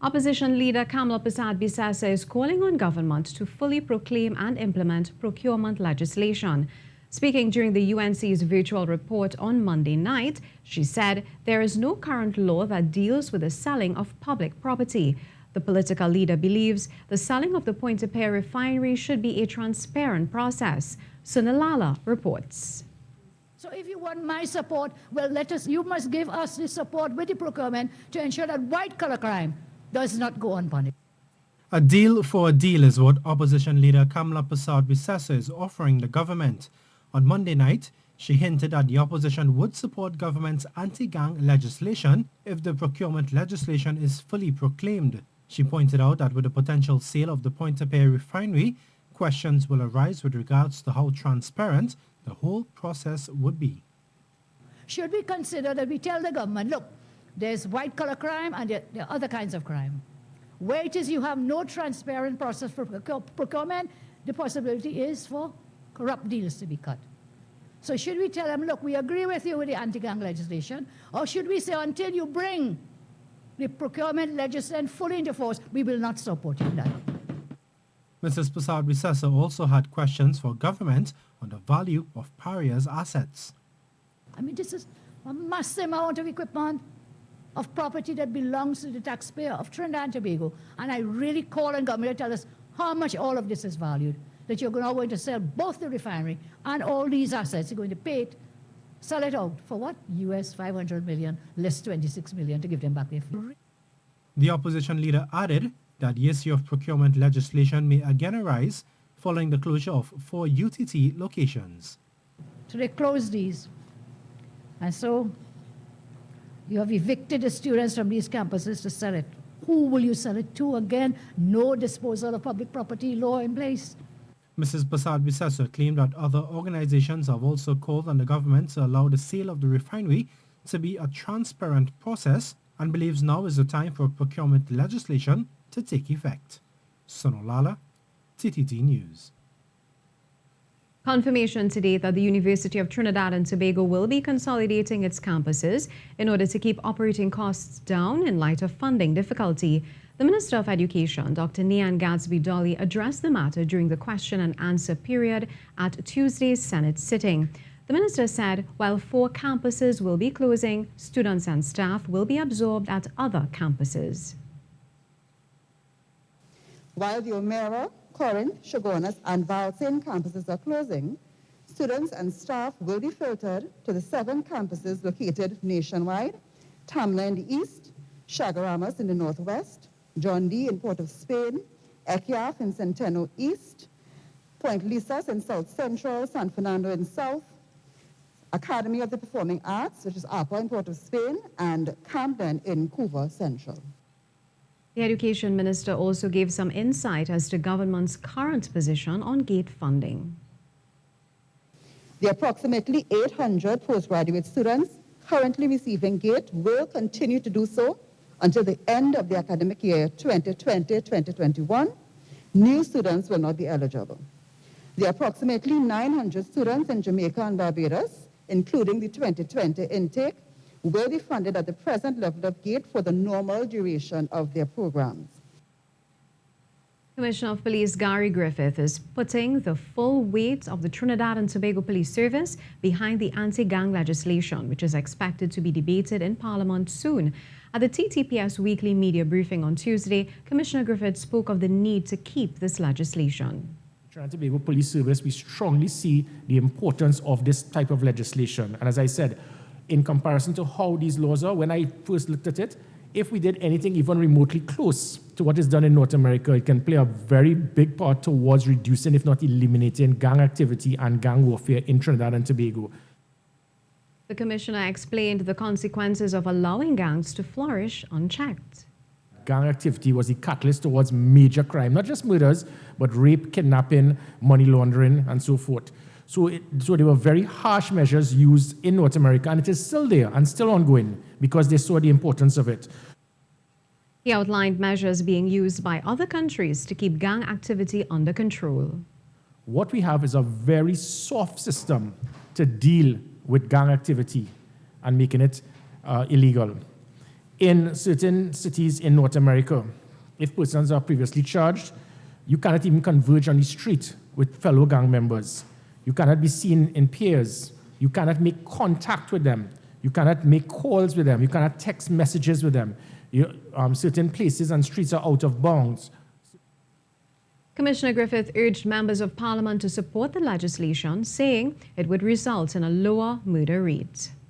Opposition Leader Kamla Persad-Bissessar is calling on government to fully proclaim and implement procurement legislation. Speaking during the UNC's virtual report on Monday night, she said there is no current law that deals with the selling of public property. The political leader believes the selling of the Pointe-a-Pierre refinery should be a transparent process. Sunil Lalla reports. So if you want my support, well, you must give us the support with the procurement to ensure that white-collar crime does not go unpunished. A deal for a deal is what Opposition Leader Kamla Persad-Bissessar is offering the government. On Monday night, she hinted that the opposition would support government's anti-gang legislation if the procurement legislation is fully proclaimed. She pointed out that with the potential sale of the Pointe-a-Pierre refinery, questions will arise with regards to how transparent the whole process would be. Should we consider that we tell the government, look, there's white-collar crime and there are other kinds of crime. Where it is you have no transparent process for procurement, the possibility is for corrupt deals to be cut. So should we tell them, look, we agree with you with the anti-gang legislation, or should we say until you bring the procurement legislation fully into force, we will not support you in that? Mrs. Persad-Bissessar also had questions for government on the value of Paria's assets. I mean, this is a massive amount of equipment, of property that belongs to the taxpayer of Trinidad and Tobago. And I really call on government to tell us how much all of this is valued, that you're now going to sell both the refinery and all these assets. You're going to pay it, sell it out for what? US 500 million, less 26 million to give them back their fee. The opposition leader added that the issue of procurement legislation may again arise following the closure of 4 UTT locations. So they closed these. And so you have evicted the students from these campuses to sell it. Who will you sell it to? Again, no disposal of public property law in place. Mrs. Persad-Bissessar claimed that other organizations have also called on the government to allow the sale of the refinery to be a transparent process and believes now is the time for procurement legislation to take effect. Sunil Lalla, TTT News. Confirmation today that the University of Trinidad and Tobago will be consolidating its campuses in order to keep operating costs down in light of funding difficulty. The Minister of Education, Dr. Nian Gadsby-Dolly, addressed the matter during the question and answer period at Tuesday's Senate sitting. The minister said while 4 campuses will be closing, students and staff will be absorbed at other campuses. While the O'Meara, Corinth, Chaguanas, and Valsain campuses are closing, students and staff will be filtered to the 7 campuses located nationwide: Tamla in the east, Chagaramas in the northwest, John D. in Port of Spain, Ekiaf in Centeno East, Point Lisas in South Central, San Fernando in South, Academy of the Performing Arts, which is APA in Port of Spain, and Camden in Couva Central. The Education Minister also gave some insight as to government's current position on GATE funding. The approximately 800 postgraduate students currently receiving GATE will continue to do so until the end of the academic year 2020-2021. New students will not be eligible. The approximately 900 students in Jamaica and Barbados, including the 2020 intake, will be funded at the present level of GATE for the normal duration of their programs. Commissioner of Police Gary Griffith is putting the full weight of the Trinidad and Tobago Police Service behind the anti-gang legislation, which is expected to be debated in Parliament soon. At the TTPS weekly media briefing on Tuesday, Commissioner Griffith spoke of the need to keep this legislation. Trinidad and Tobago Police Service, we strongly see the importance of this type of legislation. And as I said, in comparison to how these laws are, when I first looked at it, if we did anything even remotely close to what is done in North America, it can play a very big part towards reducing, if not eliminating, gang activity and gang warfare in Trinidad and Tobago. The Commissioner explained the consequences of allowing gangs to flourish unchecked. Gang activity was the catalyst towards major crime, not just murders, but rape, kidnapping, money laundering, and so forth. So there were very harsh measures used in North America, and it is still there and still ongoing because they saw the importance of it. He outlined measures being used by other countries to keep gang activity under control. What we have is a very soft system to deal with gang activity and making it illegal. in certain cities in North America, if persons are previously charged, you cannot even converge on the street with fellow gang members. You cannot be seen in peers. You cannot make contact with them. You cannot make calls with them. You cannot text messages with them. Certain places and streets are out of bounds. Commissioner Griffith urged members of Parliament to support the legislation, saying it would result in a lower murder rate.